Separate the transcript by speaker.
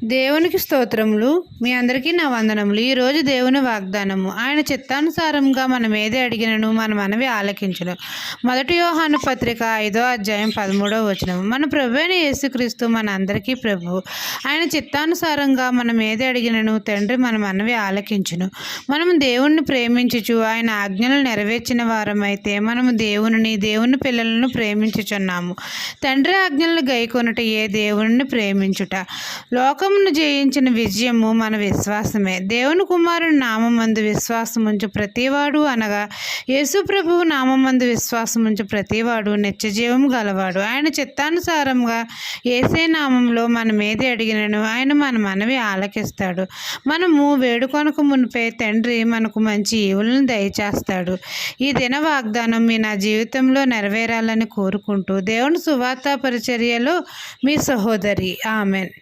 Speaker 1: దేవునికి స్తోత్రములు. మీ అందరికీ నా వందనములు. ఈరోజు దేవుని వాగ్దానము. ఆయన చిత్తానుసారంగా మనం ఏది అడిగినను మన మనవి ఆలకించును. 1 యోహాను పత్రిక 5వ అధ్యాయం 13వ వచనం. మన ప్రభువైన యేసుక్రీస్తు మన అందరికీ ప్రభువు. ఆయన చిత్తానుసారంగా మనం ఏది అడిగినను తండ్రి మన మనవి ఆలకించును. మనము దేవుణ్ణి ప్రేమించుచు ఆయన ఆజ్ఞలు నెరవేర్చిన వారమైతే మనము దేవుని పిల్లలను ప్రేమించుచున్నాము. తండ్రి ఆజ్ఞలను గైకొనుటయే దేవుని ప్రేమించుట. లోకమును జయించిన విజయము మన విశ్వాసమే. దేవుని కుమారుని నామమందు విశ్వాసముంచు ప్రతివాడు అనగా యేసు ప్రభువు నామమందు విశ్వాసముంచు ప్రతివాడు నిత్యజీవము గలవాడు. ఆయన చిత్తానుసారంగా యేసే నామంలో మనం ఏది అడిగినను ఆయన మన మనవి ఆలకిస్తాడు. మనము వేడుకొనకు మునిపే తండ్రి మనకు మంచి ఈవులను దయచేస్తాడు. ఈ దిన వాగ్దానం నా జీవితంలో నెరవేరాలని కోరుకుంటూ దేవుని సువార్త పరిచర్యలో మీ సహోదరి. ఆమెన్.